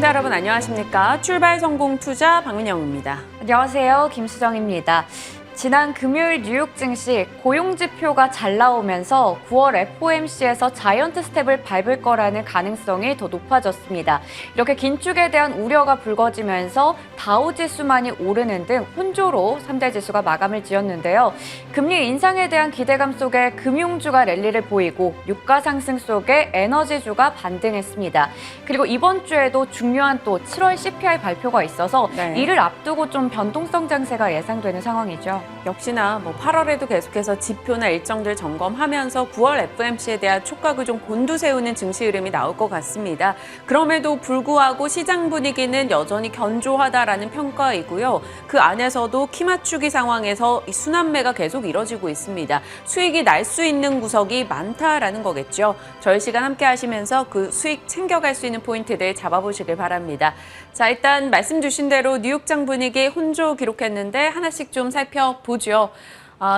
시청자 여러분 안녕하십니까? 출발 성공 투자 박민영입니다. 안녕하세요. 김수정입니다. 지난 금요일 뉴욕 증시 고용지표가 잘 나오면서 9월 FOMC에서 자이언트 스텝을 밟을 거라는 가능성이 더 높아졌습니다. 이렇게 긴축에 대한 우려가 불거지면서 다우지수만이 오르는 등 혼조로 3대 지수가 마감을 지었는데요. 금리 인상에 대한 기대감 속에 금융주가 랠리를 보이고 유가 상승 속에 에너지주가 반등했습니다. 그리고 이번 주에도 중요한 또 7월 CPI 발표가 있어서 이를 앞두고 좀 변동성 장세가 예상되는 상황이죠. 역시나 8월에도 계속해서 지표나 일정들 점검하면서 9월 FOMC에 대한 촉각을 좀 곤두세우는 증시 흐름이 나올 것 같습니다. 그럼에도 불구하고 시장 분위기는 여전히 견조하다라는 평가이고요. 그 안에서도 키 맞추기 상황에서 이 순환매가 계속 이뤄지고 있습니다. 수익이 날 수 있는 구석이 많다라는 거겠죠. 저희 시간 함께 하시면서 그 수익 챙겨갈 수 있는 포인트들 잡아보시길 바랍니다. 자, 일단 말씀 주신 대로 뉴욕장 분위기 혼조 기록했는데 하나씩 좀 살펴보죠.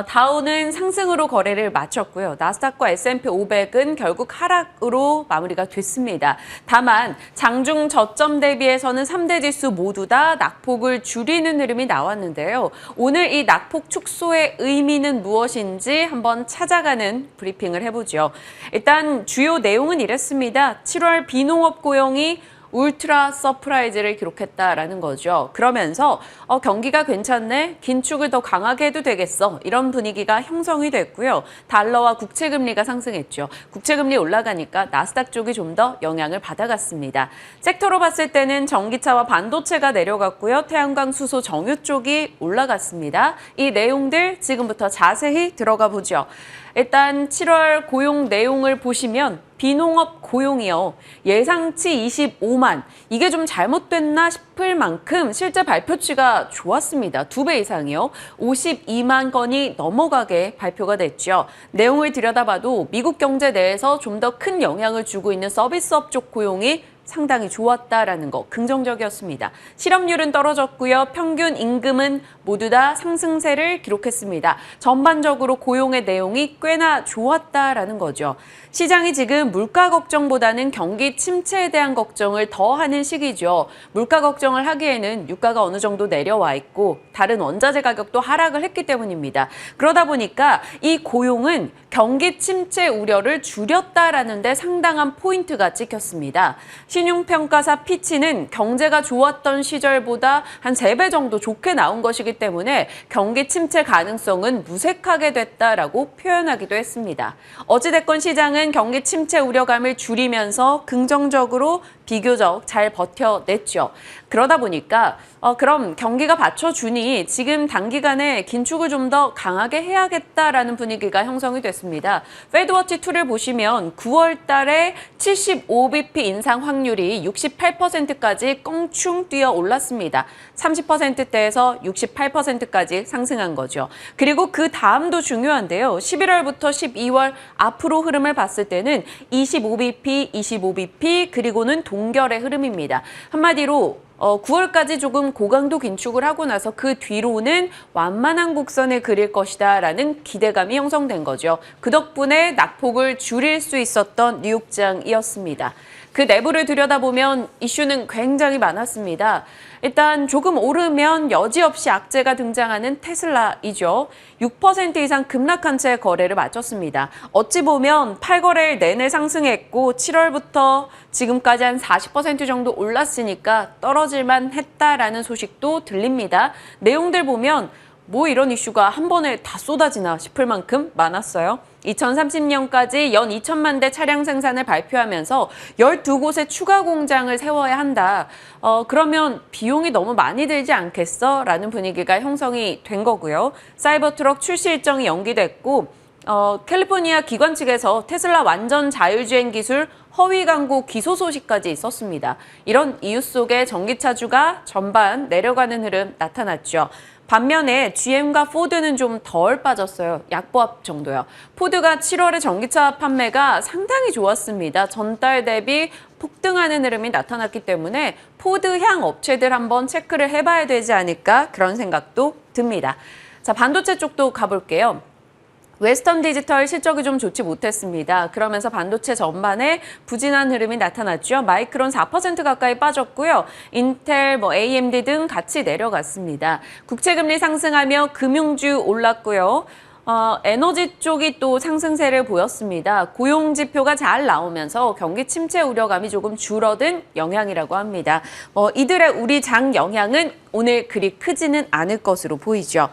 다우는 상승으로 거래를 마쳤고요. 나스닥과 S&P 500은 결국 하락으로 마무리가 됐습니다. 다만 장중 저점 대비해서는 3대 지수 모두 다 낙폭을 줄이는 흐름이 나왔는데요. 오늘 이 낙폭 축소의 의미는 무엇인지 한번 찾아가는 브리핑을 해보죠. 일단 주요 내용은 이랬습니다. 7월 비농업 고용이 울트라 서프라이즈를 기록했다라는 거죠. 그러면서 경기가 괜찮네, 긴축을 더 강하게 해도 되겠어, 이런 분위기가 형성이 됐고요. 달러와 국채금리가 상승했죠. 국채금리 올라가니까 나스닥 쪽이 좀 더 영향을 받아갔습니다. 섹터로 봤을 때는 전기차와 반도체가 내려갔고요. 태양광, 수소, 정유 쪽이 올라갔습니다. 이 내용들 지금부터 자세히 들어가 보죠. 일단 7월 고용 내용을 보시면 비농업 고용이요. 예상치 25만. 이게 좀 잘못됐나 싶을 만큼 실제 발표치가 좋았습니다. 2배 이상이요. 52만 건이 넘어가게 발표가 됐죠. 내용을 들여다봐도 미국 경제 내에서 좀 더 큰 영향을 주고 있는 서비스업 쪽 고용이 상당히 좋았다라는 거 긍정적이었습니다. 실업률은 떨어졌고요. 평균 임금은 모두 다 상승세를 기록했습니다. 전반적으로 고용의 내용이 꽤나 좋았다라는 거죠. 시장이 지금 물가 걱정보다는 경기 침체에 대한 걱정을 더 하는 시기죠. 물가 걱정을 하기에는 유가가 어느 정도 내려와 있고 다른 원자재 가격도 하락을 했기 때문입니다. 그러다 보니까 이 고용은 경기 침체 우려를 줄였다라는 데 상당한 포인트가 찍혔습니다. 신용평가사 피치는 경제가 좋았던 시절보다 한 3배 정도 좋게 나온 것이기 때문에 경기 침체 가능성은 무색하게 됐다라고 표현하기도 했습니다. 어찌됐건 시장은 경기 침체 우려감을 줄이면서 긍정적으로 비교적 잘 버텨냈죠. 그러다 보니까 그럼 경기가 받쳐주니 지금 단기간에 긴축을 좀 더 강하게 해야겠다라는 분위기가 형성이 됐습니다. 페드워치2를 보시면 9월 달에 75bp 인상 확률이 68%까지 껑충 뛰어 올랐습니다. 30%대에서 68%까지 상승한 거죠. 그리고 그 다음도 중요한데요. 11월부터 12월 앞으로 흐름을 봤을 때는 25bp, 25bp 그리고는 동결의 흐름입니다. 한마디로 9월까지 조금 고강도 긴축을 하고 나서 그 뒤로는 완만한 곡선을 그릴 것이다라는 기대감이 형성된 거죠. 그 덕분에 낙폭을 줄일 수 있었던 뉴욕장이었습니다. 그 내부를 들여다보면 이슈는 굉장히 많았습니다. 일단 조금 오르면 여지없이 악재가 등장하는 테슬라이죠. 6% 이상 급락한 채 거래를 마쳤습니다. 어찌 보면 8거래일 내내 상승했고 7월부터 지금까지 한 40% 정도 올랐으니까 떨어질만 했다라는 소식도 들립니다. 내용들 보면 뭐 이런 이슈가 한 번에 다 쏟아지나 싶을 만큼 많았어요. 2030년까지 연 2천만 대 차량 생산을 발표하면서 12곳의 추가 공장을 세워야 한다. 그러면 비용이 너무 많이 들지 않겠어? 라는 분위기가 형성이 된 거고요. 사이버트럭 출시 일정이 연기됐고 캘리포니아 기관 측에서 테슬라 완전 자율주행 기술 허위 광고 기소 소식까지 있었습니다. 이런 이유 속에 전기차주가 전반 내려가는 흐름 나타났죠. 반면에 GM과 포드는 좀 덜 빠졌어요. 약보합 정도요. 포드가 7월에 전기차 판매가 상당히 좋았습니다. 전달 대비 폭등하는 흐름이 나타났기 때문에 포드향 업체들 한번 체크를 해봐야 되지 않을까 그런 생각도 듭니다. 자, 반도체 쪽도 가볼게요. 웨스턴 디지털 실적이 좀 좋지 못했습니다. 그러면서 반도체 전반에 부진한 흐름이 나타났죠. 마이크론 4% 가까이 빠졌고요. 인텔, AMD 등 같이 내려갔습니다. 국채금리 상승하며 금융주 올랐고요. 에너지 쪽이 또 상승세를 보였습니다. 고용 지표가 잘 나오면서 경기 침체 우려감이 조금 줄어든 영향이라고 합니다. 이들의 우리 장 영향은 오늘 그리 크지는 않을 것으로 보이죠.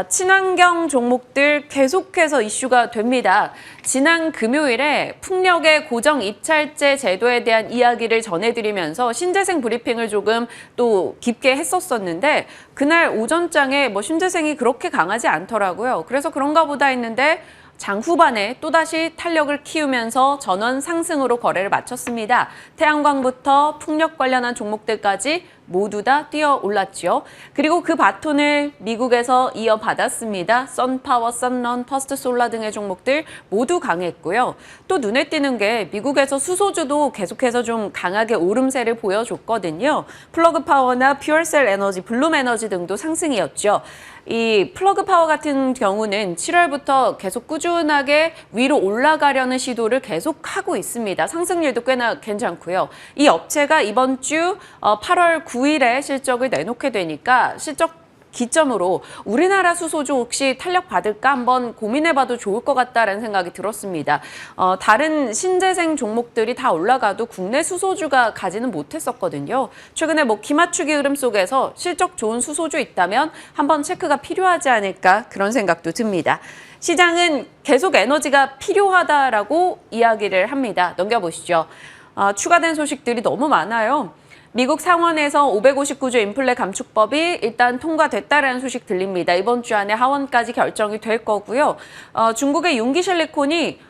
친환경 종목들 계속해서 이슈가 됩니다. 지난 금요일에 풍력의 고정 입찰제 제도에 대한 이야기를 전해드리면서 신재생 브리핑을 조금 또 깊게 했었었는데 그날 오전장에 신재생이 그렇게 강하지 않더라고요. 그래서 그런가 보다 했는데 장 후반에 또다시 탄력을 키우면서 전원 상승으로 거래를 마쳤습니다. 태양광부터 풍력 관련한 종목들까지 모두 다 뛰어 올랐죠. 그리고 그 바톤을 미국에서 이어받았습니다. 선파워, 선런, 퍼스트솔라 등의 종목들 모두 강했고요. 또 눈에 띄는 게 미국에서 수소주도 계속해서 좀 강하게 오름세를 보여줬거든요. 플러그 파워나 퓨얼셀 에너지, 블룸 에너지 등도 상승이었죠. 이 플러그 파워 같은 경우는 7월부터 계속 꾸준하게 위로 올라가려는 시도를 계속하고 있습니다. 상승률도 꽤나 괜찮고요. 이 업체가 이번 주 8월 9일에 실적을 내놓게 되니까 실적 기점으로 우리나라 수소주 혹시 탄력 받을까 한번 고민해봐도 좋을 것 같다라는 생각이 들었습니다. 다른 신재생 종목들이 다 올라가도 국내 수소주가 가지는 못했었거든요. 최근에 기맞추기 흐름 속에서 실적 좋은 수소주 있다면 한번 체크가 필요하지 않을까 그런 생각도 듭니다. 시장은 계속 에너지가 필요하다라고 이야기를 합니다. 넘겨보시죠. 추가된 소식들이 너무 많아요. 미국 상원에서 559조 인플레 감축법이 일단 통과됐다라는 소식 들립니다. 이번 주 안에 하원까지 결정이 될 거고요. 중국의 융기실리콘이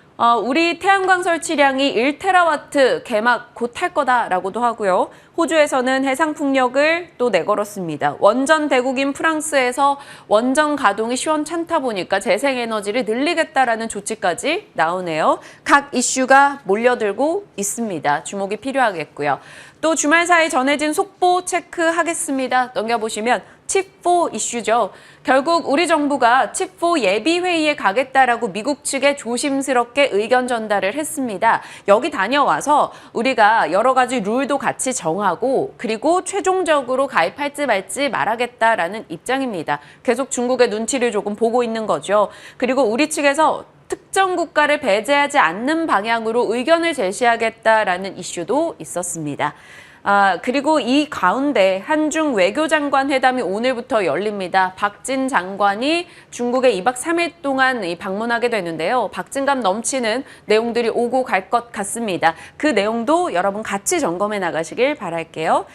우리 태양광 설치량이 1테라와트 개막 곧 할 거다라고도 하고요. 호주에서는 해상풍력을 또 내걸었습니다. 원전 대국인 프랑스에서 원전 가동이 시원찮다 보니까 재생에너지를 늘리겠다라는 조치까지 나오네요. 각 이슈가 몰려들고 있습니다. 주목이 필요하겠고요. 또 주말 사이 전해진 속보 체크하겠습니다. 넘겨보시면 칩4 이슈죠. 결국 우리 정부가 칩4 예비회의에 가겠다라고 미국 측에 조심스럽게 의견 전달을 했습니다. 여기 다녀와서 우리가 여러 가지 룰도 같이 정하고 그리고 최종적으로 가입할지 말지 말하겠다라는 입장입니다. 계속 중국의 눈치를 조금 보고 있는 거죠. 그리고 우리 측에서 특정 국가를 배제하지 않는 방향으로 의견을 제시하겠다라는 이슈도 있었습니다. 그리고 이 가운데 한중 외교장관 회담이 오늘부터 열립니다. 박진 장관이 중국에 2박 3일 동안 방문하게 되는데요. 박진감 넘치는 내용들이 오고 갈 것 같습니다. 그 내용도 여러분 같이 점검해 나가시길 바랄게요.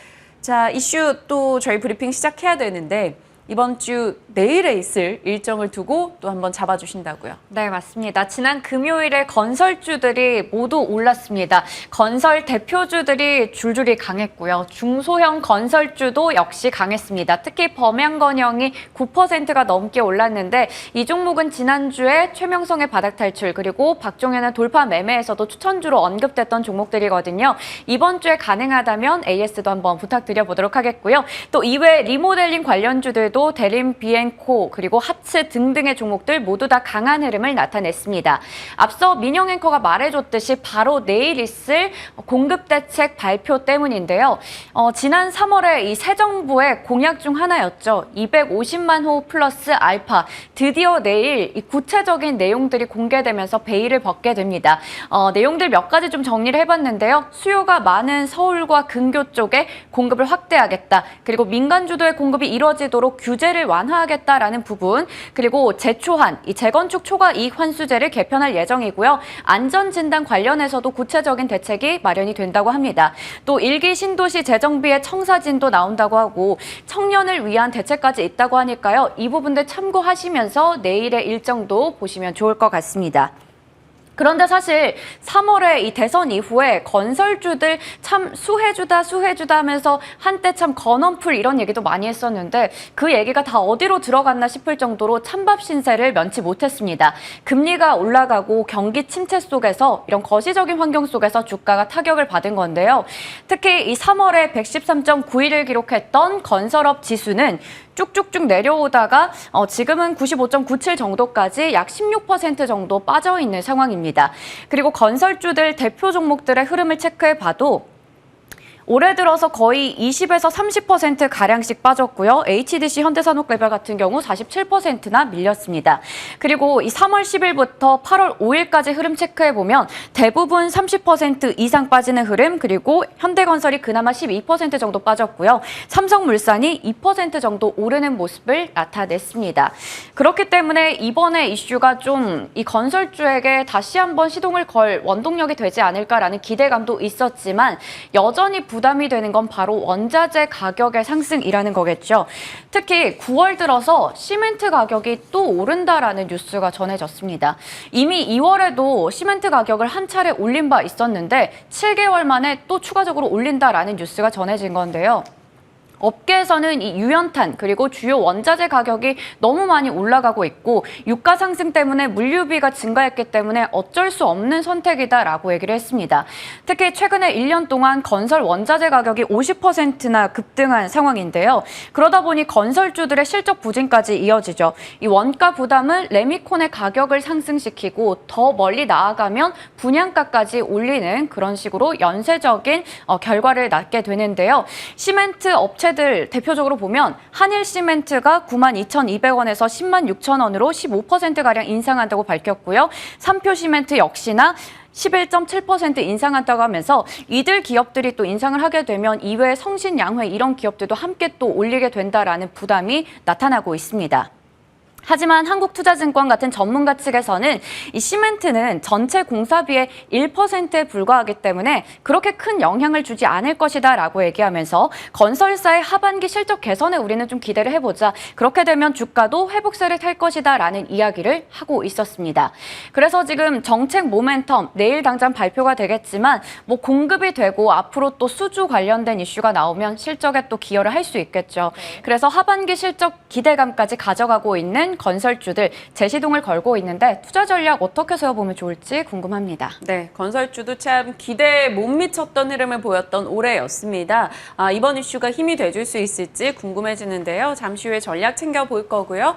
자, 이슈 또 저희 브리핑 시작해야 되는데 이번 주 내일에 있을 일정을 두고 또 한번 잡아주신다고요. 네, 맞습니다. 지난 금요일에 건설주들이 모두 올랐습니다. 건설 대표주들이 줄줄이 강했고요. 중소형 건설주도 역시 강했습니다. 특히 범양건영이 9%가 넘게 올랐는데 이 종목은 지난주에 최명성의 바닥 탈출 그리고 박종현의 돌파 매매에서도 추천주로 언급됐던 종목들이거든요. 이번 주에 가능하다면 AS도 한번 부탁드려보도록 하겠고요. 또 이외 리모델링 관련주들도 대림, 비앤코, 그리고 하츠 등등의 종목들 모두 다 강한 흐름을 나타냈습니다. 앞서 민영 앵커가 말해줬듯이 바로 내일 있을 공급 대책 발표 때문인데요. 지난 3월에 이 새 정부의 공약 중 하나였죠. 250만 호 플러스 알파. 드디어 내일 이 구체적인 내용들이 공개되면서 베일을 벗게 됩니다. 내용들 몇 가지 좀 정리를 해봤는데요. 수요가 많은 서울과 근교 쪽에 공급을 확대하겠다. 그리고 민간 주도의 공급이 이루어지도록 규제를 완화하겠다라는 부분, 그리고 재초한, 이 재건축 초과 이익 환수제를 개편할 예정이고요. 안전진단 관련해서도 구체적인 대책이 마련이 된다고 합니다. 또 1기 신도시 재정비의 청사진도 나온다고 하고 청년을 위한 대책까지 있다고 하니까요. 이 부분들 참고하시면서 내일의 일정도 보시면 좋을 것 같습니다. 그런데 사실 3월에 이 대선 이후에 건설주들 참 수혜주다 하면서 한때 참 건원풀 이런 얘기도 많이 했었는데 그 얘기가 다 어디로 들어갔나 싶을 정도로 찬밥 신세를 면치 못했습니다. 금리가 올라가고 경기 침체 속에서 이런 거시적인 환경 속에서 주가가 타격을 받은 건데요. 특히 이 3월에 113.91을 기록했던 건설업 지수는 쭉쭉쭉 내려오다가 지금은 95.97 정도까지 약 16% 정도 빠져 있는 상황입니다. 그리고 건설주들 대표 종목들의 흐름을 체크해봐도 올해 들어서 거의 20에서 30%가량씩 빠졌고요. HDC 현대산업개발 같은 경우 47%나 밀렸습니다. 그리고 이 3월 10일부터 8월 5일까지 흐름 체크해보면 대부분 30% 이상 빠지는 흐름, 그리고 현대건설이 그나마 12% 정도 빠졌고요. 삼성물산이 2% 정도 오르는 모습을 나타냈습니다. 그렇기 때문에 이번에 이슈가 좀 이 건설주에게 다시 한번 시동을 걸 원동력이 되지 않을까라는 기대감도 있었지만 여전히 부담이 되는 건 바로 원자재 가격의 상승이라는 거겠죠. 특히 9월 들어서 시멘트 가격이 또 오른다라는 뉴스가 전해졌습니다. 이미 2월에도 시멘트 가격을 한 차례 올린 바 있었는데 7개월 만에 또 추가적으로 올린다라는 뉴스가 전해진 건데요. 업계에서는 이 유연탄 그리고 주요 원자재 가격이 너무 많이 올라가고 있고 유가 상승 때문에 물류비가 증가했기 때문에 어쩔 수 없는 선택이다라고 얘기를 했습니다. 특히 최근에 1년 동안 건설 원자재 가격이 50%나 급등한 상황인데요. 그러다 보니 건설주들의 실적 부진까지 이어지죠. 이 원가 부담은 레미콘의 가격을 상승시키고 더 멀리 나아가면 분양가까지 올리는 그런 식으로 연쇄적인 결과를 낳게 되는데요. 시멘트 업체 들 대표적으로 보면 한일시멘트가 92,200원에서 106,000원으로 15%가량 인상한다고 밝혔고요. 삼표시멘트 역시나 11.7% 인상한다고 하면서 이들 기업들이 또 인상을 하게 되면 이외에 성신양회 이런 기업들도 함께 또 올리게 된다라는 부담이 나타나고 있습니다. 하지만 한국투자증권 같은 전문가 측에서는 이 시멘트는 전체 공사비의 1%에 불과하기 때문에 그렇게 큰 영향을 주지 않을 것이다라고 얘기하면서 건설사의 하반기 실적 개선에 우리는 좀 기대를 해보자. 그렇게 되면 주가도 회복세를 탈 것이다라는 이야기를 하고 있었습니다. 그래서 지금 정책 모멘텀 내일 당장 발표가 되겠지만 뭐 공급이 되고 앞으로 또 수주 관련된 이슈가 나오면 실적에 또 기여를 할 수 있겠죠. 그래서 하반기 실적 기대감까지 가져가고 있는 건설주들 재시동을 걸고 있는데 투자 전략 어떻게 세워보면 좋을지 궁금합니다. 네, 건설주도 참 기대에 못 미쳤던 흐름을 보였던 올해였습니다. 이번 이슈가 힘이 돼줄 수 있을지 궁금해지는데요. 잠시 후에 전략 챙겨볼 거고요.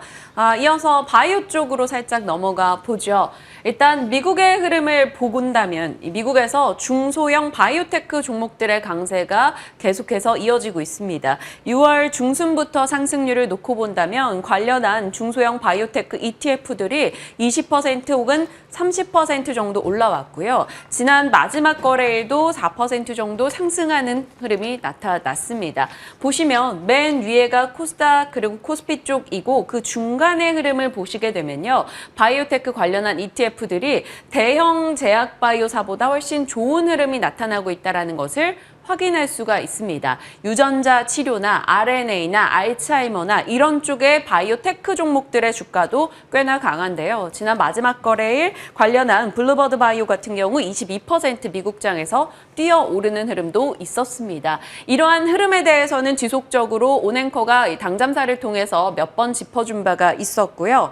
이어서 바이오 쪽으로 살짝 넘어가 보죠. 일단 미국의 흐름을 보곤다면 미국에서 중소형 바이오테크 종목들의 강세가 계속해서 이어지고 있습니다. 6월 중순부터 상승률을 놓고 본다면 관련한 중소형 바이오테크 ETF들이 20% 혹은 30% 정도 올라왔고요. 지난 마지막 거래일도 4% 정도 상승하는 흐름이 나타났습니다. 보시면 맨 위에가 코스닥 그리고 코스피 쪽이고 그 중간의 흐름을 보시게 되면요. 바이오테크 관련한 ETF들이 대형 제약 바이오사보다 훨씬 좋은 흐름이 나타나고 있다는 것을 확인할 수가 있습니다. 유전자 치료나 RNA나 알츠하이머나 이런 쪽의 바이오테크 종목들의 주가도 꽤나 강한데요. 지난 마지막 거래일 관련한 블루버드 바이오 같은 경우 22% 미국장에서 뛰어오르는 흐름도 있었습니다. 이러한 흐름에 대해서는 지속적으로 온앵커가 당잠사를 통해서 몇 번 짚어준 바가 있었고요.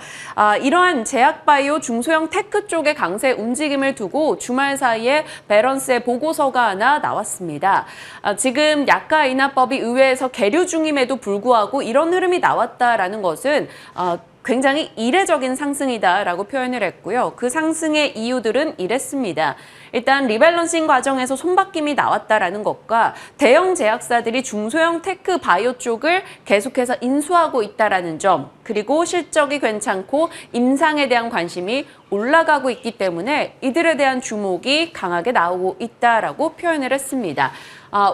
이러한 제약 바이오 중소형 테크 쪽의 강세 움직임을 두고 주말 사이에 밸런스의 보고서가 하나 나왔습니다. 지금 약가 인하법이 의회에서 계류 중임에도 불구하고 이런 흐름이 나왔다라는 것은 굉장히 이례적인 상승이다라고 표현을 했고요. 그 상승의 이유들은 이랬습니다. 일단 리밸런싱 과정에서 손바뀜이 나왔다라는 것과 대형 제약사들이 중소형 테크 바이오 쪽을 계속해서 인수하고 있다라는 점, 그리고 실적이 괜찮고 임상에 대한 관심이 올라가고 있기 때문에 이들에 대한 주목이 강하게 나오고 있다라고 표현을 했습니다.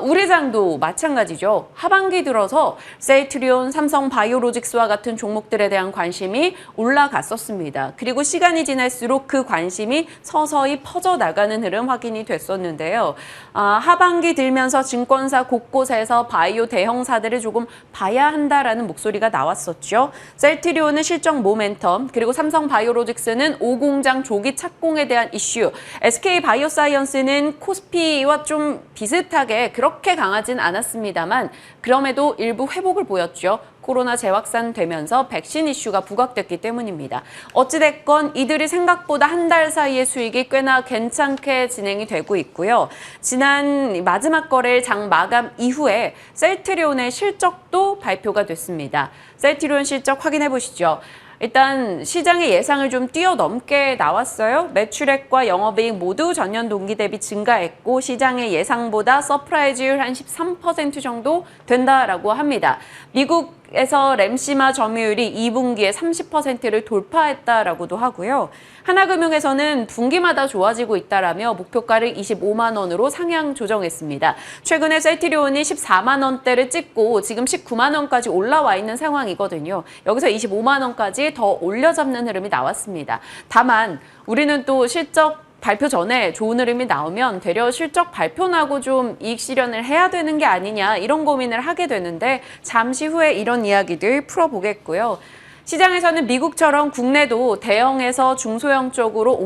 우리장도 마찬가지죠. 하반기 들어서 셀트리온, 삼성 바이오로직스와 같은 종목들에 대한 관심이 올라갔었습니다. 그리고 시간이 지날수록 그 관심이 서서히 퍼져나가는 흐름 확인이 됐었는데요. 하반기 들면서 증권사 곳곳에서 바이오 대형사들을 조금 봐야 한다라는 목소리가 나왔었죠. 셀트리온은 실적 모멘텀, 그리고 삼성 바이오로직스는 5공장 조기 착공에 대한 이슈, SK 바이오사이언스는 코스피와 좀 비슷하게 그렇게 강하진 않았습니다만 그럼에도 일부 회복을 보였죠. 코로나 재확산되면서 백신 이슈가 부각됐기 때문입니다. 어찌됐건 이들이 생각보다 한 달 사이에 수익이 꽤나 괜찮게 진행이 되고 있고요. 지난 마지막 거래일 장 마감 이후에 셀트리온의 실적도 발표가 됐습니다. 셀트리온 실적 확인해 보시죠. 일단 시장의 예상을 좀 뛰어넘게 나왔어요. 매출액과 영업이익 모두 전년 동기 대비 증가했고 시장의 예상보다 서프라이즈율 한 13% 정도 된다라고 합니다. 미국에서 램시마 점유율이 2분기에 30%를 돌파했다라고도 하고요. 하나금융에서는 분기마다 좋아지고 있다라며 목표가를 25만 원으로 상향 조정했습니다. 최근에 셀트리온이 14만 원대를 찍고 지금 19만 원까지 올라와 있는 상황이거든요. 여기서 25만 원까지 더 올려잡는 흐름이 나왔습니다. 다만 우리는 또 실적 발표 전에 좋은 흐름이 나오면 되려 실적 발표 나고 좀 이익 실현을 해야 되는 게 아니냐 이런 고민을 하게 되는데 잠시 후에 이런 이야기들 풀어보겠고요. 시장에서는 미국처럼 국내도 대형에서 중소형 쪽으로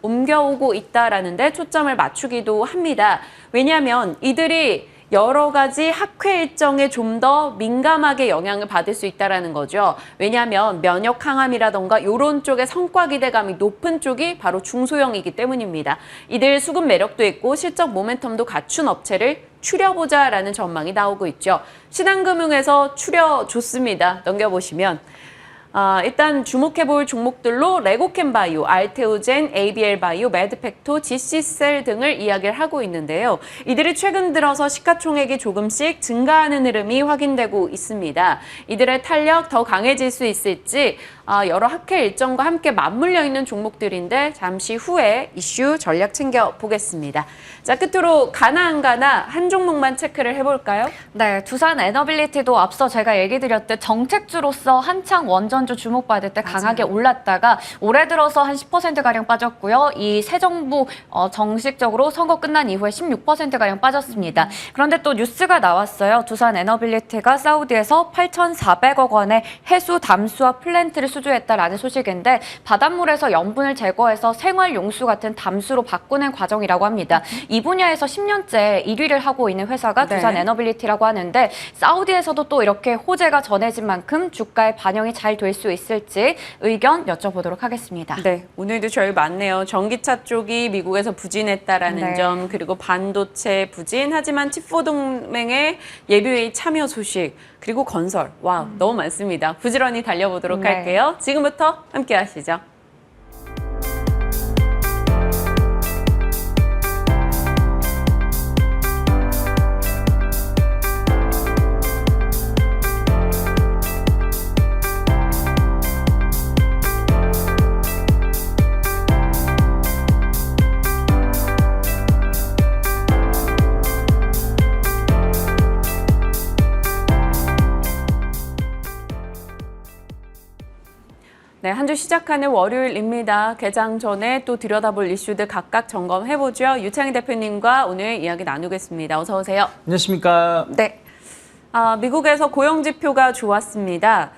옮겨오고 있다라는 데 초점을 맞추기도 합니다. 왜냐하면 이들이 여러 가지 학회 일정에 좀 더 민감하게 영향을 받을 수 있다는 거죠. 왜냐하면 면역 항암이라던가 이런 쪽의 성과 기대감이 높은 쪽이 바로 중소형이기 때문입니다. 이들 수급 매력도 있고 실적 모멘텀도 갖춘 업체를 추려보자라는 전망이 나오고 있죠. 신한금융에서 추려줬습니다. 넘겨보시면. 일단 주목해볼 종목들로 레고캠바이오, 알테오젠, ABL바이오, 매드팩토, GC셀 등을 이야기를 하고 있는데요. 이들이 최근 들어서 시가총액이 조금씩 증가하는 흐름이 확인되고 있습니다. 이들의 탄력 더 강해질 수 있을지 여러 학회 일정과 함께 맞물려 있는 종목들인데 잠시 후에 이슈 전략 챙겨보겠습니다. 자, 끝으로 가나 안 가나 한 종목만 체크를 해볼까요? 네, 두산 에너빌리티도 앞서 제가 얘기 드렸듯 정책주로서 한창 원전주 주목받을 때 강하게 올랐다가 올해 들어서 한 10%가량 빠졌고요. 이 새 정부 정식적으로 선거 끝난 이후에 16%가량 빠졌습니다. 그런데 또 뉴스가 나왔어요. 두산 에너빌리티가 사우디에서 8,400억 원의 해수 담수화 플랜트를 수주했다라는 소식인데 바닷물에서 염분을 제거해서 생활용수 같은 담수로 바꾸는 과정이라고 합니다. 이 분야에서 10년째 1위를 하고 있는 회사가 네. 두산 에너빌리티라고 하는데 사우디에서도 또 이렇게 호재가 전해진 만큼 주가에 반영이 잘 될 수 있을지 의견 여쭤보도록 하겠습니다. 네, 오늘도 저희 많네요. 전기차 쪽이 미국에서 부진했다라는 네. 점, 그리고 반도체 부진, 하지만 칩4 동맹의 예비회의 참여 소식, 그리고 건설. 와, 너무 많습니다. 부지런히 달려보도록 네. 할게요. 지금부터 함께 하시죠. 네, 한 주 시작하는 월요일입니다. 개장 전에 또 들여다볼 이슈들 각각 점검해보죠. 유창희 대표님과 오늘 이야기 나누겠습니다. 어서 오세요. 안녕하십니까. 네, 미국에서 고용지표가 좋았습니다.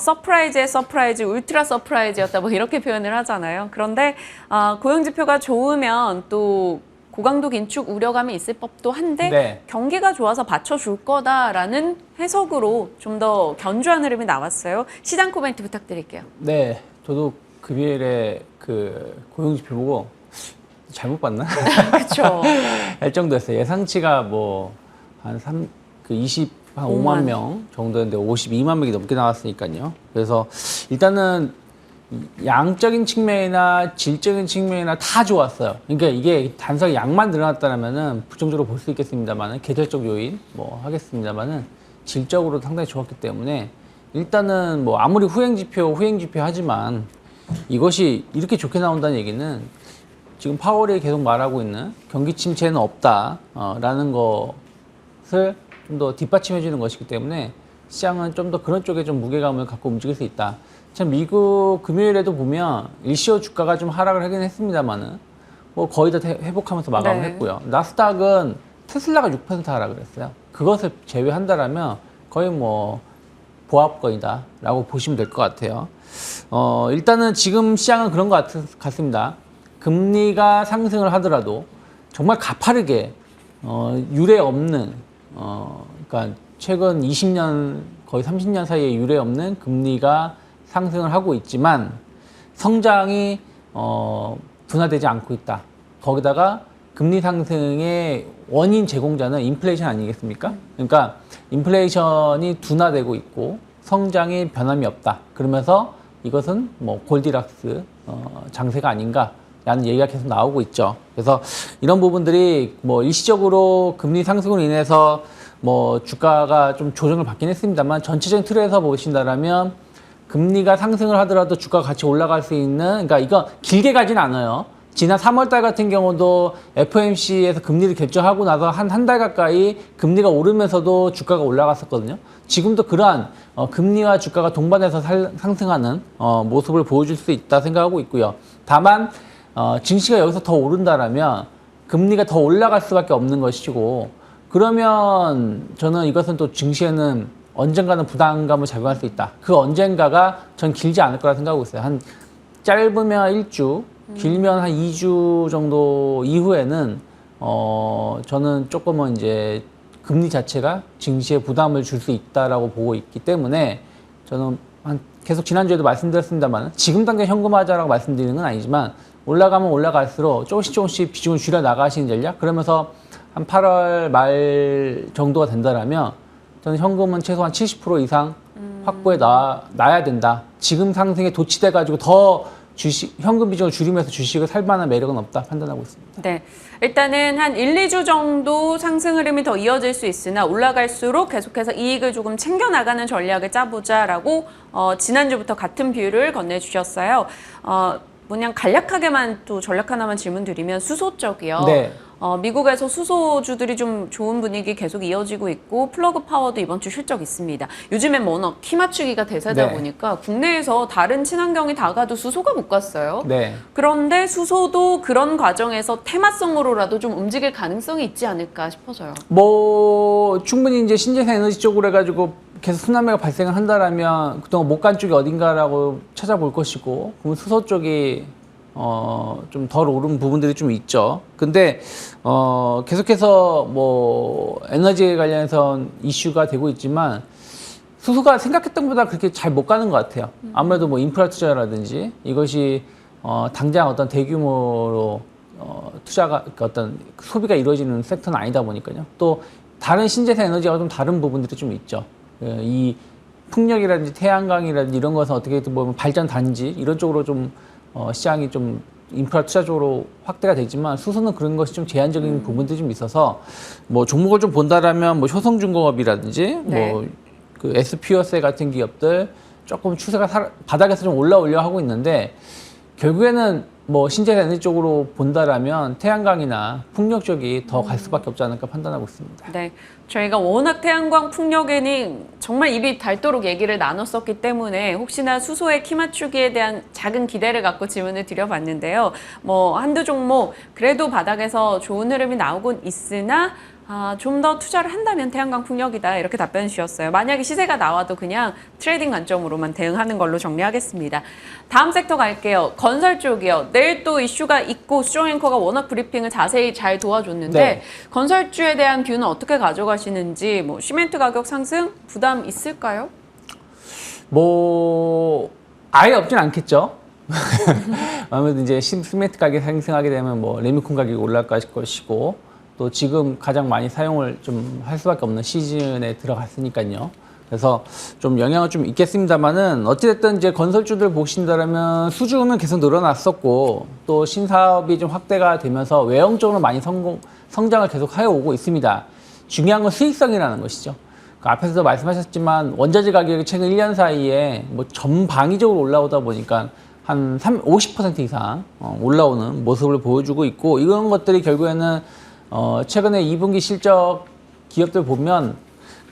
서프라이즈의 서프라이즈, 울트라 서프라이즈였다 뭐 이렇게 표현을 하잖아요. 그런데 고용지표가 좋으면 또 고강도 긴축 우려감이 있을 법도 한데 네. 경기가 좋아서 받쳐줄 거다라는 해석으로 좀 더 견조한 흐름이 나왔어요. 시장 코멘트 부탁드릴게요. 네, 저도 금요일에 그 고용지표 보고 잘못 봤나? 그렇죠. 할 정도였어요. 예상치가 뭐 한 5만 명 정도였는데 52만 명이 넘게 나왔으니까요. 그래서 일단은 양적인 측면이나 질적인 측면이나 다 좋았어요. 그러니까 이게 단순히 양만 늘어났다면은 부정적으로 볼 수 있겠습니다만은 계절적 요인 뭐 하겠습니다만은 질적으로 상당히 좋았기 때문에 일단은 뭐 아무리 후행지표 하지만 이것이 이렇게 좋게 나온다는 얘기는 지금 파월이 계속 말하고 있는 경기 침체는 없다라는 것을 좀 더 뒷받침해 주는 것이기 때문에 시장은 좀 더 그런 쪽에 좀 무게감을 갖고 움직일 수 있다. 참 미국 금요일에도 보면 일시적 주가가 좀 하락을 하긴 했습니다만은 뭐 거의 다 회복하면서 마감을 네. 했고요. 나스닥은 테슬라가 6% 하락을 했어요. 그것을 제외한다라면 거의 뭐 보합권이다라고 보시면 될 것 같아요. 일단은 지금 시장은 그런 것 같습니다. 금리가 상승을 하더라도 정말 가파르게 유례 없는 그러니까 최근 20년 거의 30년 사이에 유례 없는 금리가 상승을 하고 있지만 성장이 둔화되지 않고 있다. 거기다가 금리 상승의 원인 제공자는 인플레이션 아니겠습니까? 그러니까 인플레이션이 둔화되고 있고 성장이 변함이 없다. 그러면서 이것은 뭐 골디락스 장세가 아닌가라는 얘기가 계속 나오고 있죠. 그래서 이런 부분들이 뭐 일시적으로 금리 상승으로 인해서 뭐 주가가 좀 조정을 받긴 했습니다만 전체적인 틀에서 보신다라면 금리가 상승을 하더라도 주가가 같이 올라갈 수 있는, 그러니까 이거 길게 가진 않아요. 지난 3월 달 같은 경우도 FOMC에서 금리를 결정하고 나서 한 달 가까이 금리가 오르면서도 주가가 올라갔었거든요. 지금도 그러한 금리와 주가가 동반해서 상승하는 모습을 보여줄 수 있다 생각하고 있고요. 다만 증시가 여기서 더 오른다라면 금리가 더 올라갈 수밖에 없는 것이고, 그러면 저는 이것은 또 증시에는 언젠가는 부담감을 작용할 수 있다. 그 언젠가가 전 길지 않을 거라 생각하고 있어요. 한 짧으면 1주, 길면 한 2주 정도 이후에는 저는 조금은 이제 금리 자체가 증시에 부담을 줄 수 있다라고 보고 있기 때문에 저는 계속 지난주에도 말씀드렸습니다만 지금 단계 현금화자라고 말씀드리는 건 아니지만 올라가면 올라갈수록 조금씩 비중을 줄여 나가시는 전략, 그러면서 한 8월 말 정도가 된다라면 저는 현금은 최소한 70% 이상 확보해 놔야 된다. 지금 상승에 도취돼 가지고 더 현금 비중을 줄이면서 주식을 살 만한 매력은 없다 판단하고 있습니다. 네, 일단은 한 1, 2주 정도 상승 흐름이 더 이어질 수 있으나 올라갈수록 계속해서 이익을 조금 챙겨나가는 전략을 짜보자라고 지난주부터 같은 뷰를 건네주셨어요. 그냥 간략하게만 또 전략 하나만 질문드리면 수소 쪽이요. 네. 미국에서 수소주들이 좀 좋은 분위기 계속 이어지고 있고 플러그 파워도 이번 주 실적 있습니다. 요즘엔 워낙 키 맞추기가 대세다 네. 보니까 국내에서 다른 친환경이 다 가도 수소가 못 갔어요. 네. 그런데 수소도 그런 과정에서 테마성으로라도 좀 움직일 가능성이 있지 않을까 싶어서요. 뭐 충분히 이제 신재생 에너지 쪽으로 해가지고 계속 순환매가 발생을 한다라면 그동안 못 간 쪽이 어딘가라고 찾아볼 것이고, 그러면 수소 쪽이 좀 덜 오른 부분들이 좀 있죠. 근데 계속해서 뭐 에너지에 관련해서 이슈가 되고 있지만 수소가 생각했던 것보다 그렇게 잘 못 가는 것 같아요. 아무래도 뭐 인프라 투자라든지 이것이 당장 어떤 대규모로 투자가, 그러니까 어떤 소비가 이루어지는 섹터는 아니다 보니까요. 또 다른 신재생 에너지와 좀 다른 부분들이 좀 있죠. 이 풍력이라든지 태양광이라든지 이런 것은 어떻게 보면 발전 단지 이런 쪽으로 좀 시장이 좀 인프라 투자 쪽으로 확대가 되지만 수소는 그런 것이 좀 제한적인 부분들이 좀 있어서 뭐 종목을 좀 본다라면 뭐 효성중공업이라든지 네. 뭐 그 SPO세 같은 기업들 조금 추세가 바닥에서 좀 올라오려 하고 있는데, 결국에는 뭐 신재생 에너지 쪽으로 본다라면 태양광이나 풍력 쪽이 더 갈 수밖에 없지 않을까 판단하고 있습니다. 네, 저희가 워낙 태양광 풍력에는 정말 입이 닳도록 얘기를 나눴었기 때문에 혹시나 수소의 키 맞추기에 대한 작은 기대를 갖고 질문을 드려봤는데요. 뭐 한두 종목 그래도 바닥에서 좋은 흐름이 나오곤 있으나 좀 더 투자를 한다면 태양광 풍력이다, 이렇게 답변 주셨어요. 만약에 시세가 나와도 그냥 트레이딩 관점으로만 대응하는 걸로 정리하겠습니다. 다음 섹터 갈게요. 건설 쪽이요. 내일 또 이슈가 있고 수정 앵커가 워낙 브리핑을 자세히 잘 도와줬는데 네. 건설주에 대한 뷰는 어떻게 가져가시는지, 뭐 시멘트 가격 상승 부담 있을까요? 뭐 아예 없진 않겠죠. 아무래도 이제 시멘트 가격이 상승하게 되면 뭐 레미콘 가격이 올라갈 것이고, 또 지금 가장 많이 사용을 좀 할 수밖에 없는 시즌에 들어갔으니까요. 그래서 좀 영향은 좀 있겠습니다만은 어찌됐든 이제 건설주들 보신다면 수주는 계속 늘어났었고, 또 신사업이 좀 확대가 되면서 외형적으로 많이 성장을 계속 해오고 있습니다. 중요한 건 수익성이라는 것이죠. 그 앞에서도 말씀하셨지만 원자재 가격이 최근 1년 사이에 뭐 전방위적으로 올라오다 보니까 한 50% 이상 올라오는 모습을 보여주고 있고, 이런 것들이 결국에는 최근에 2분기 실적 기업들 보면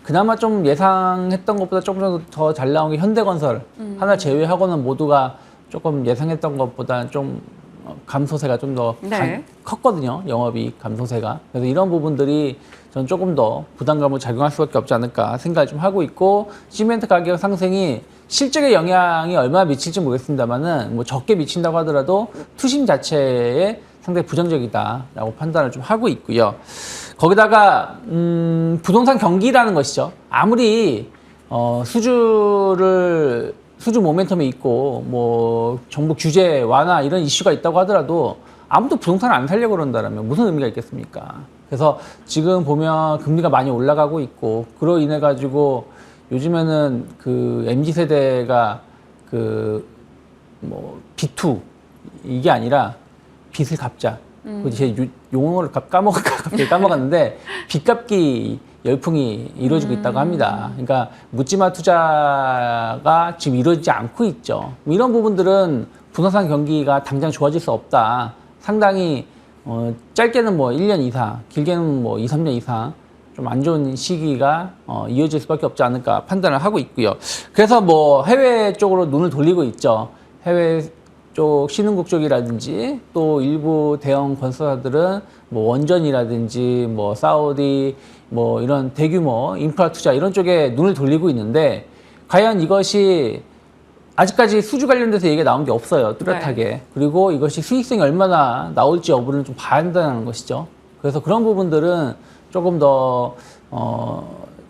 그나마 좀 예상했던 것보다 조금 더 잘 나온 게 현대건설 하나 제외하고는 모두가 조금 예상했던 것보다 좀 감소세가 좀 더 네. 컸거든요. 영업이익 감소세가. 그래서 이런 부분들이 저는 조금 더 부담감을 작용할 수밖에 없지 않을까 생각을 좀 하고 있고, 시멘트 가격 상승이 실적에 영향이 얼마나 미칠지 모르겠습니다만은 뭐 적게 미친다고 하더라도 투심 자체에 상당히 부정적이다라고 판단을 좀 하고 있고요. 거기다가 부동산 경기라는 것이죠. 아무리 수주 모멘텀이 있고 뭐 정부 규제 완화 이런 이슈가 있다고 하더라도 아무도 부동산을 안 살려고 그런다면 무슨 의미가 있겠습니까? 그래서 지금 보면 금리가 많이 올라가고 있고 그로 인해 가지고 요즘에는 그 MZ 세대가 그 뭐 B2 이게 아니라 빚을 갚자. 제 용어를 갑자기 까먹었는데 빚 갚기 열풍이 이루어지고 있다고 합니다. 그러니까 묻지마 투자가 지금 이루어지지 않고 있죠. 이런 부분들은 부동산 경기가 당장 좋아질 수 없다. 상당히 짧게는 뭐 1년 이상, 길게는 뭐 2, 3년 이상 좀 안 좋은 시기가 이어질 수밖에 없지 않을까 판단을 하고 있고요. 그래서 뭐 해외 쪽으로 눈을 돌리고 있죠. 해외 쪽 신흥국 쪽이라든지 또 일부 대형 건설사들은 뭐 원전이라든지 뭐 사우디 뭐 이런 대규모 인프라 투자 이런 쪽에 눈을 돌리고 있는데 과연 이것이 아직까지 수주 관련돼서 얘기가 나온 게 없어요. 뚜렷하게. 네. 그리고 이것이 수익성이 얼마나 나올지 여부를 좀 봐야 한다는 것이죠. 그래서 그런 부분들은 조금 더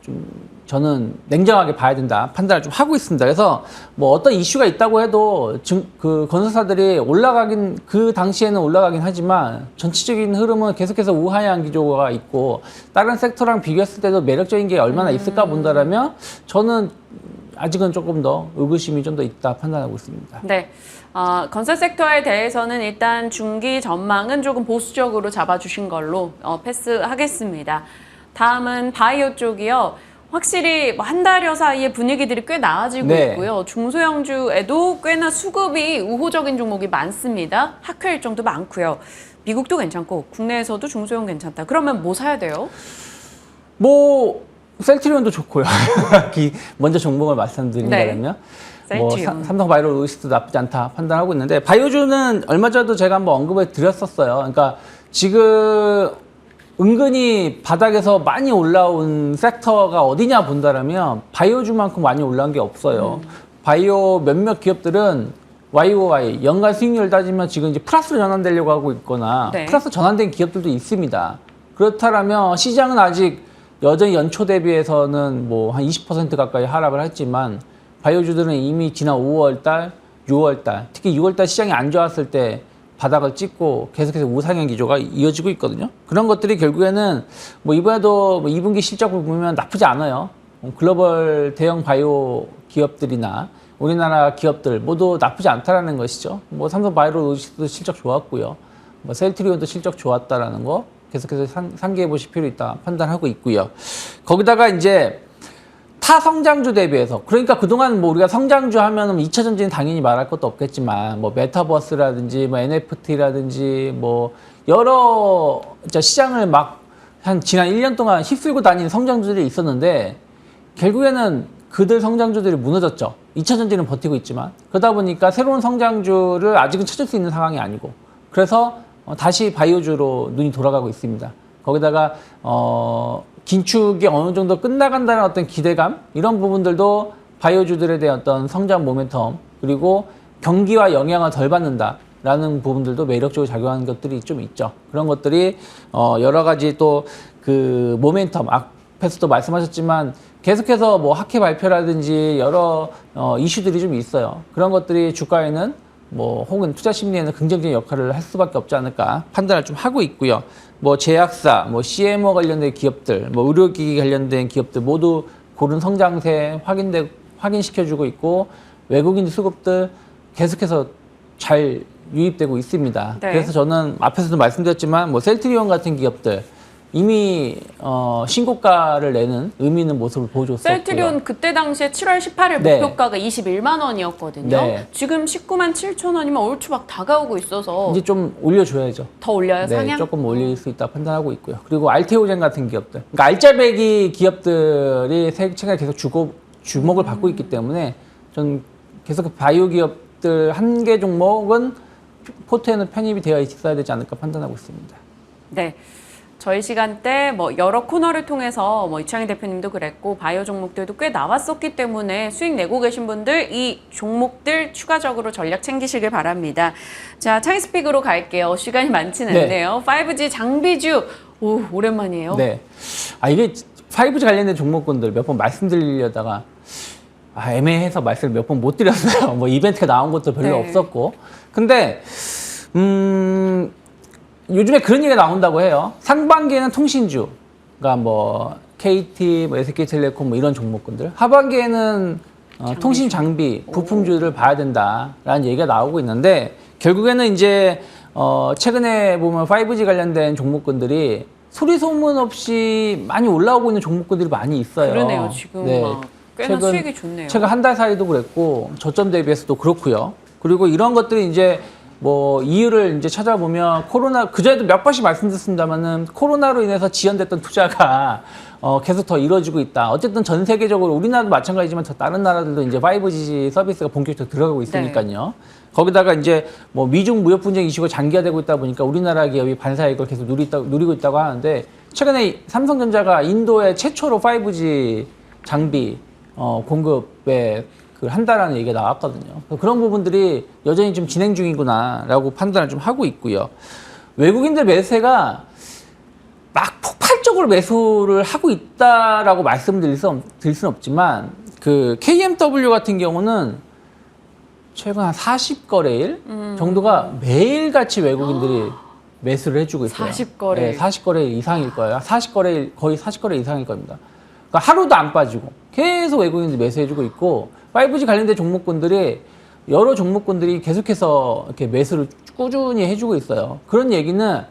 좀 저는 냉정하게 봐야 된다 판단을 좀 하고 있습니다. 그래서 뭐 어떤 이슈가 있다고 해도 그 건설사들이 올라가긴 그 당시에는 올라가긴 하지만 전체적인 흐름은 계속해서 우하향 기조가 있고 다른 섹터랑 비교했을 때도 매력적인 게 얼마나 있을까 본다라면 저는 아직은 조금 더 의구심이 좀 더 있다 판단하고 있습니다. 네. 건설 섹터에 대해서는 일단 중기 전망은 조금 보수적으로 잡아주신 걸로 패스하겠습니다. 다음은 바이오 쪽이요. 확실히 한 달여 사이에 분위기들이 꽤 나아지고 네. 있고요. 중소형주에도 꽤나 수급이 우호적인 종목이 많습니다. 학회 일정도 많고요. 미국도 괜찮고 국내에서도 중소형 괜찮다. 그러면 뭐 사야 돼요? 뭐 셀트리온도 좋고요. 먼저 종목을 말씀드린다면요. 네. 뭐 셀트리온. 삼성바이오로직스도 나쁘지 않다 판단하고 있는데 바이오주는 얼마 전에도 제가 한번 언급을 드렸었어요. 그러니까 지금 은근히 바닥에서 많이 올라온 섹터가 어디냐 본다라면 바이오주만큼 많이 올라온 게 없어요. 바이오 몇몇 기업들은 YOY 연간 수익률을 따지면 지금 이제 플러스로 전환되려고 하고 있거나 네. 플러스 전환된 기업들도 있습니다. 그렇다면 시장은 아직 여전히 연초 대비해서는 뭐 한 20% 가까이 하락을 했지만 바이오주들은 이미 지난 5월달, 6월달, 특히 6월달 시장이 안 좋았을 때 바닥을 찍고 계속해서 우상향 기조가 이어지고 있거든요. 그런 것들이 결국에는 뭐 이번에도 뭐 2분기 실적을 보면 나쁘지 않아요. 글로벌 대형 바이오 기업들이나 우리나라 기업들 모두 나쁘지 않다라는 것이죠. 뭐 삼성바이오로직스도 실적 좋았고요. 뭐 셀트리온도 실적 좋았다라는 거 계속해서 상기해 보실 필요 있다 판단하고 있고요. 거기다가 이제 타성장주 대비해서 그러니까 그동안 뭐 우리가 성장주 하면은 2차 전지는 당연히 말할 것도 없겠지만 뭐 메타버스라든지 뭐 NFT라든지 뭐 여러 시장을 막 한 지난 1년 동안 휩쓸고 다닌 성장주들이 있었는데 결국에는 그들 성장주들이 무너졌죠. 2차 전지는 버티고 있지만 그러다 보니까 새로운 성장주를 아직은 찾을 수 있는 상황이 아니고 그래서 다시 바이오주로 눈이 돌아가고 있습니다. 거기다가 긴축이 어느 정도 끝나간다는 어떤 기대감 이런 부분들도 바이오주들에 대한 어떤 성장 모멘텀 그리고 경기와 영향을 덜 받는다라는 부분들도 매력적으로 작용하는 것들이 좀 있죠. 그런 것들이 여러 가지 또 그 모멘텀 앞에서도 말씀하셨지만 계속해서 뭐 학회 발표라든지 여러 이슈들이 좀 있어요. 그런 것들이 주가에는 뭐 혹은 투자 심리에는 긍정적인 역할을 할 수밖에 없지 않을까 판단을 좀 하고 있고요. 뭐 제약사, 뭐 CMO 관련된 기업들, 뭐 의료기기 관련된 기업들 모두 고른 성장세 확인시켜주고 있고 외국인 수급들 계속해서 잘 유입되고 있습니다. 네. 그래서 저는 앞에서도 말씀드렸지만 뭐 셀트리온 같은 기업들 이미 신고가를 내는 의미 있는 모습을 보여줬었고요. 셀트리온 그때 당시에 7월 18일 네. 목표가가 21만 원이었거든요. 네. 지금 19만 7천 원이면 얼추 막 다가오고 있어서 이제 좀 올려줘야죠. 더 올려요, 네, 상향? 조금 올릴 수 있다 판단하고 있고요. 그리고 알테오젠 같은 기업들, 그러니까 알짜배기 기업들이 최근에 계속 주목을 받고 있기 때문에 전 계속 바이오 기업들 한 개 종목은 포트에는 편입이 되어 있어야 되지 않을까 판단하고 있습니다. 네. 저희 시간대 뭐 여러 코너를 통해서 뭐 이창희 대표님도 그랬고 바이오 종목들도 꽤 나왔었기 때문에 수익 내고 계신 분들 이 종목들 추가적으로 전략 챙기시길 바랍니다. 자, 차이스픽으로 갈게요. 시간이 많진 네. 않네요. 5G 장비주 오, 오랜만이에요. 네. 이게 5G 관련된 종목군들 몇 번 말씀드리려다가 애매해서 말씀을 몇 번 못 드렸어요. 뭐 이벤트가 나온 것도 별로 네. 없었고. 근데 요즘에 그런 얘기가 나온다고 해요. 상반기에는 통신주, 그러니까 뭐 KT, 뭐 SK텔레콤 뭐 이런 종목군들. 하반기에는 통신 장비, 부품주를 봐야 된다라는 얘기가 나오고 있는데 결국에는 이제 최근에 보면 5G 관련된 종목군들이 소리 소문 없이 많이 올라오고 있는 종목군들이 많이 있어요. 그러네요. 지금 막 꽤나 수익이 좋네요. 최근 한 달 사이도 그랬고 저점 대비해서도 그렇고요. 그리고 이런 것들이 이제 뭐 이유를 이제 찾아보면 코로나 그전에도 몇 번씩 말씀드렸습니다만은 코로나로 인해서 지연됐던 투자가 계속 더 이루어지고 있다. 어쨌든 전 세계적으로 우리나라도 마찬가지지만 저 다른 나라들도 이제 5G 서비스가 본격적으로 들어가고 있으니까요. 거기다가 이제 뭐 미중 무역 분쟁 이슈가 장기화되고 있다 보니까 우리나라 기업이 반사이익을 계속 누리고 있다고 하는데 최근에 삼성전자가 인도에 최초로 5G 장비 공급에 한다라는 얘기가 나왔거든요. 그런 부분들이 여전히 좀 진행 중이구나라고 판단을 좀 하고 있고요. 외국인들 매수세가 막 폭발적으로 매수를 하고 있다라고 말씀드릴 수는 없지만 그 KMW 같은 경우는 최근 한 40거래일 정도가 매일같이 외국인들이 매수를 해주고 있어요. 40거래일. 네, 40거래일 이상일 거예요. 40거래일, 거의 40거래일 이상일 겁니다. 그러니까 하루도 안 빠지고 계속 외국인들이 매수해주고 있고 5G 관련된 종목군들이 여러 종목군들이 계속해서 이렇게 매수를 꾸준히 해주고 있어요. 그런 얘기는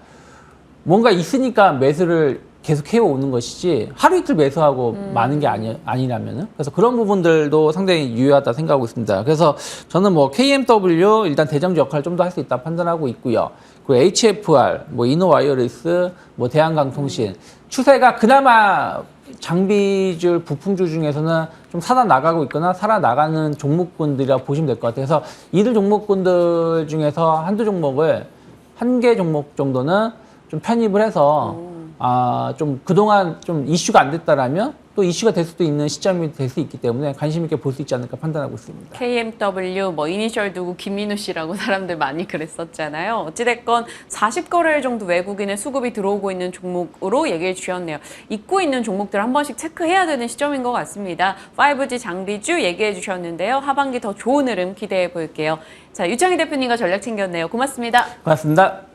뭔가 있으니까 매수를 계속 해오는 것이지 하루 이틀 매수하고 많은 게 아니라면은 그래서 그런 부분들도 상당히 유효하다 생각하고 있습니다. 그래서 저는 뭐 KMW 일단 대장주 역할을 좀 더 할 수 있다 판단하고 있고요. 그리고 HFR, 뭐 이노와이어리스, 뭐 대한강통신 추세가 그나마 장비줄, 부품줄 중에서는 좀 살아나가고 있거나 살아나가는 종목군들이라고 보시면 될 것 같아요. 그래서 이들 종목군들 중에서 한두 종목을 한 개 종목 정도는 좀 편입을 해서 좀 그동안 좀 이슈가 안 됐다라면 또 이슈가 될 수도 있는 시점이 될 수 있기 때문에 관심 있게 볼 수 있지 않을까 판단하고 있습니다. KMW 뭐 이니셜 두고 김민우 씨라고 사람들 많이 그랬었잖아요. 어찌됐건 40거래일 정도 외국인의 수급이 들어오고 있는 종목으로 얘기해 주셨네요. 잊고 있는 종목들 한 번씩 체크해야 되는 시점인 것 같습니다. 5G 장비주 얘기해 주셨는데요. 하반기 더 좋은 흐름 기대해 볼게요. 자, 유창희 대표님과 전략 챙겼네요. 고맙습니다. 고맙습니다.